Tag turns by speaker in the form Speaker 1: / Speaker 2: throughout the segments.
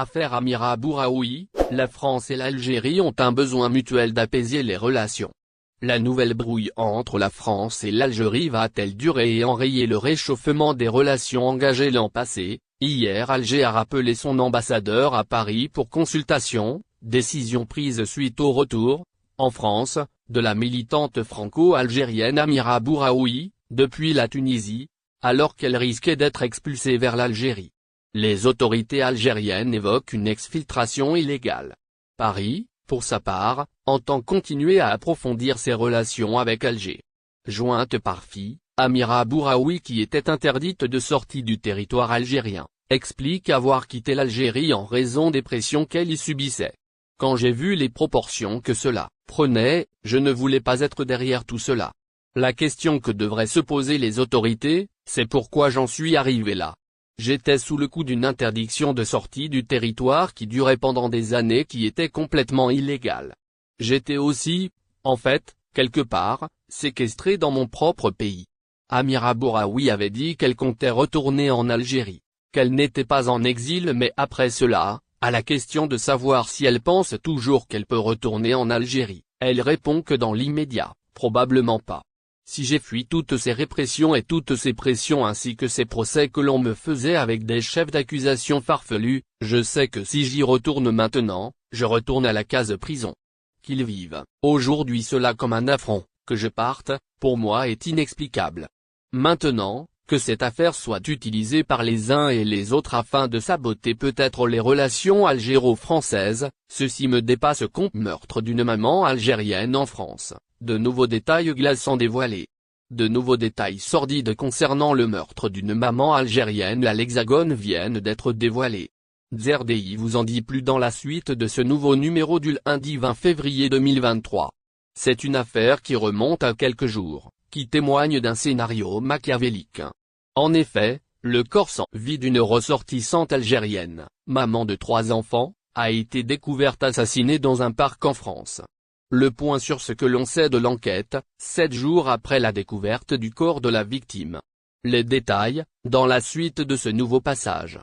Speaker 1: Affaire Amira Bouraoui, la France et l'Algérie ont un besoin mutuel d'apaiser les relations. La nouvelle brouille entre la France et l'Algérie va-t-elle durer et enrayer le réchauffement des relations engagées l'an passé? Hier, Alger a rappelé son ambassadeur à Paris pour consultation, décision prise suite au retour, en France, de la militante franco-algérienne Amira Bouraoui, depuis la Tunisie, alors qu'elle risquait d'être expulsée vers l'Algérie. Les autorités algériennes évoquent une exfiltration illégale. Paris, pour sa part, entend continuer à approfondir ses relations avec Alger. Jointe par fille, Amira Bouraoui, qui était interdite de sortie du territoire algérien, explique avoir quitté l'Algérie en raison des pressions qu'elle y subissait. Quand j'ai vu les proportions que cela prenait, je ne voulais pas être derrière tout cela. La question que devraient se poser les autorités, c'est pourquoi j'en suis arrivé là. J'étais sous le coup d'une interdiction de sortie du territoire qui durait pendant des années, qui était complètement illégale. J'étais aussi, en fait, quelque part, séquestré dans mon propre pays. Amira Bouraoui avait dit qu'elle comptait retourner en Algérie, qu'elle n'était pas en exil, mais après cela, à la question de savoir si elle pense toujours qu'elle peut retourner en Algérie, elle répond que dans l'immédiat, probablement pas. Si j'ai fui toutes ces répressions et toutes ces pressions ainsi que ces procès que l'on me faisait avec des chefs d'accusation farfelus, je sais que si j'y retourne maintenant, je retourne à la case prison. Qu'ils vivent aujourd'hui cela comme un affront, que je parte, pour moi est inexplicable. Maintenant, que cette affaire soit utilisée par les uns et les autres afin de saboter peut-être les relations algéro-françaises, ceci me dépasse. Compte meurtre d'une maman algérienne en France. De nouveaux détails glaçants dévoilés. De nouveaux détails sordides concernant le meurtre d'une maman algérienne à l'Hexagone viennent d'être dévoilés. ZRDI vous en dit plus dans la suite de ce nouveau numéro du lundi 20 février 2023. C'est une affaire qui remonte à quelques jours, qui témoigne d'un scénario machiavélique. En effet, le corps sans vie d'une ressortissante algérienne, maman de 3 enfants, a été découverte assassinée dans un parc en France. Le point sur ce que l'on sait de l'enquête, 7 jours après la découverte du corps de la victime. Les détails, dans la suite de ce nouveau passage.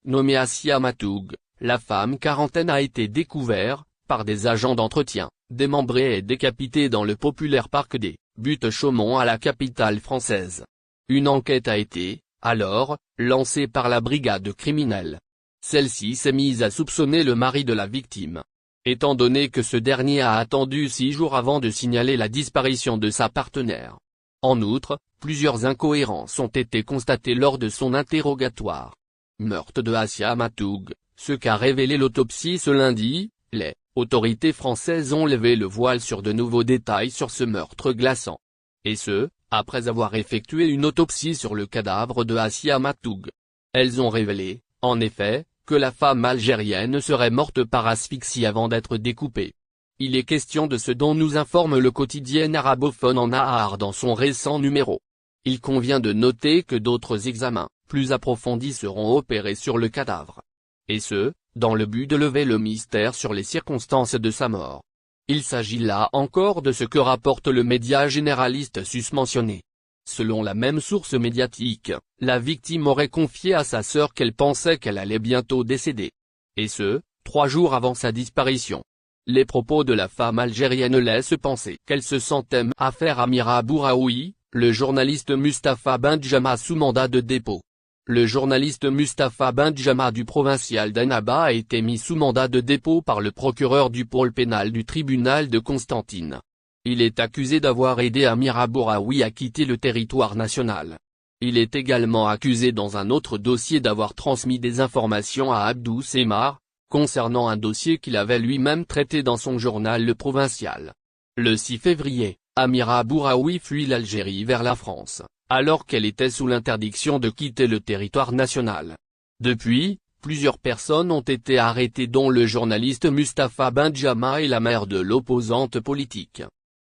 Speaker 1: Nommée Assia Matoug, la femme quarantaine a été découverte, par des agents d'entretien, démembrée et décapitée dans le populaire parc des Buttes-Chaumont à la capitale française. Une enquête a été, alors, lancée par la brigade criminelle. Celle-ci s'est mise à soupçonner le mari de la victime. Étant donné que ce dernier a attendu 6 jours avant de signaler la disparition de sa partenaire. En outre, plusieurs incohérences ont été constatées lors de son interrogatoire. Meurtre de Assia Matoug, ce qu'a révélé l'autopsie ce lundi, les autorités françaises ont levé le voile sur de nouveaux détails sur ce meurtre glaçant. Et ce, après avoir effectué une autopsie sur le cadavre de Assia Matoug. Elles ont révélé, en effet, que la femme algérienne serait morte par asphyxie avant d'être découpée. Il est question de ce dont nous informe le quotidien arabophone en Nahar dans son récent numéro. Il convient de noter que d'autres examens, plus approfondis seront opérés sur le cadavre. Et ce, dans le but de lever le mystère sur les circonstances de sa mort. Il s'agit là encore de ce que rapporte le média généraliste susmentionné. Selon la même source médiatique, la victime aurait confié à sa sœur qu'elle pensait qu'elle allait bientôt décéder. Et ce, 3 jours avant sa disparition. Les propos de la femme algérienne laissent penser qu'elle se sentait affaire Amira Bouraoui, le journaliste Mustapha Benjama sous mandat de dépôt. Le journaliste Mustapha Benjama du provincial d'Annaba a été mis sous mandat de dépôt par le procureur du pôle pénal du tribunal de Constantine. Il est accusé d'avoir aidé Amira Bouraoui à quitter le territoire national. Il est également accusé dans un autre dossier d'avoir transmis des informations à Abdou Semar, concernant un dossier qu'il avait lui-même traité dans son journal Le Provincial. Le 6 février, Amira Bouraoui fuit l'Algérie vers la France, alors qu'elle était sous l'interdiction de quitter le territoire national. Depuis, plusieurs personnes ont été arrêtées dont le journaliste Mustapha Benjama et la mère de l'opposante politique.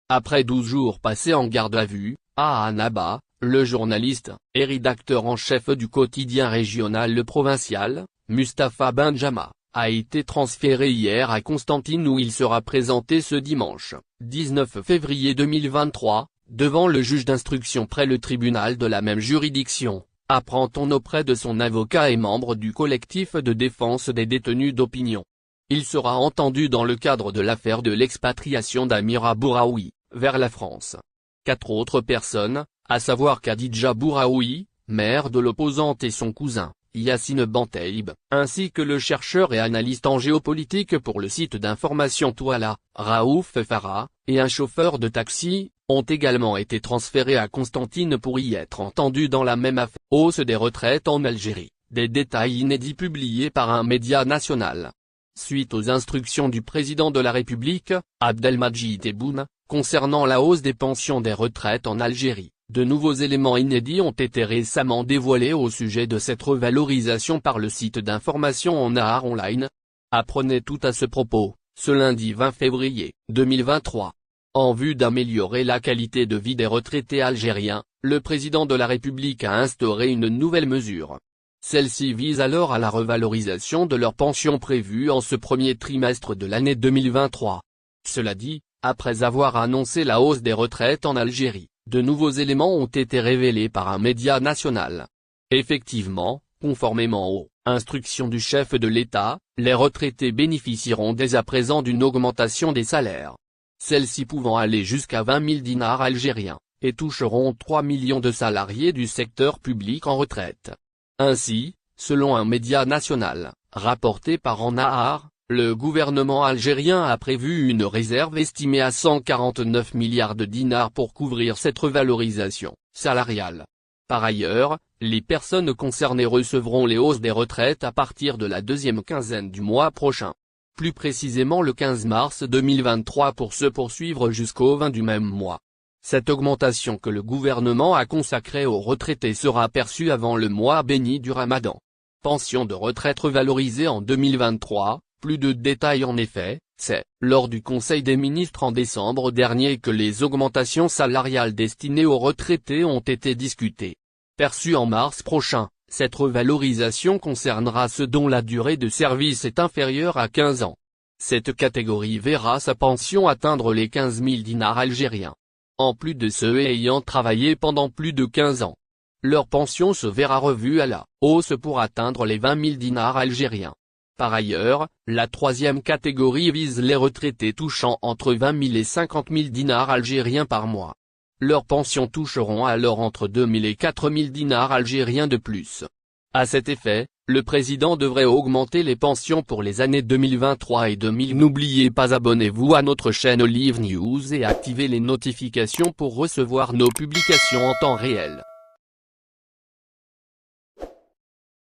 Speaker 1: Après 12 jours passés en garde à vue, à Annaba, le journaliste, et rédacteur en chef du quotidien régional Le Provincial, Mustapha Benjama, a été transféré hier à Constantine où il sera présenté ce dimanche, 19 février 2023, devant le juge d'instruction près le tribunal de la même juridiction, apprend-on auprès de son avocat et membre du collectif de défense des détenus d'opinion. Il sera entendu dans le cadre de l'affaire de l'expatriation d'Amira Bouraoui, vers la France. 4 autres personnes, à savoir Khadija Bouraoui, mère de l'opposante et son cousin, Yassine Bantaïb, ainsi que le chercheur et analyste en géopolitique pour le site d'information Touala, Raouf Farah, et un chauffeur de taxi, ont également été transférés à Constantine pour y être entendus dans la même affaire. Hausse des retraites en Algérie, des détails inédits publiés par un média national. Suite aux instructions du président de la République, Abdelmadjid Tebboune, concernant la hausse des pensions des retraites en Algérie, de nouveaux éléments inédits ont été récemment dévoilés au sujet de cette revalorisation par le site d'information en Nahar Online. Apprenez tout à ce propos, ce lundi 20 février 2023. En vue d'améliorer la qualité de vie des retraités algériens, le président de la République a instauré une nouvelle mesure. Celle-ci vise alors à la revalorisation de leurs pensions prévues en ce premier trimestre de l'année 2023. Cela dit, après avoir annoncé la hausse des retraites en Algérie, de nouveaux éléments ont été révélés par un média national. Effectivement, conformément aux instructions du chef de l'État, les retraités bénéficieront dès à présent d'une augmentation des salaires. Celle-ci pouvant aller jusqu'à 20 000 dinars algériens, et toucheront 3 millions de salariés du secteur public en retraite. Ainsi, selon un média national, rapporté par En Nahar, le gouvernement algérien a prévu une réserve estimée à 149 milliards de dinars pour couvrir cette revalorisation salariale. Par ailleurs, les personnes concernées recevront les hausses des retraites à partir de la deuxième quinzaine du mois prochain. Plus précisément le 15 mars 2023 pour se poursuivre jusqu'au 20 du même mois. Cette augmentation que le gouvernement a consacrée aux retraités sera perçue avant le mois béni du Ramadan. Pension de retraite revalorisée en 2023, plus de détails en effet, c'est lors du Conseil des ministres en décembre dernier que les augmentations salariales destinées aux retraités ont été discutées. Perçue en mars prochain, cette revalorisation concernera ceux dont la durée de service est inférieure à 15 ans. Cette catégorie verra sa pension atteindre les 15 000 dinars algériens. En plus de ceux ayant travaillé pendant plus de 15 ans. Leur pension se verra revue à la hausse pour atteindre les 20 000 dinars algériens. Par ailleurs, la troisième catégorie vise les retraités touchant entre 20 000 et 50 000 dinars algériens par mois. Leurs pensions toucheront alors entre 2 000 et 4 000 dinars algériens de plus. À cet effet, le président devrait augmenter les pensions pour les années 2023 et 2000. N'oubliez pas, abonnez-vous à notre chaîne Olive News et activez les notifications pour recevoir nos publications en temps réel.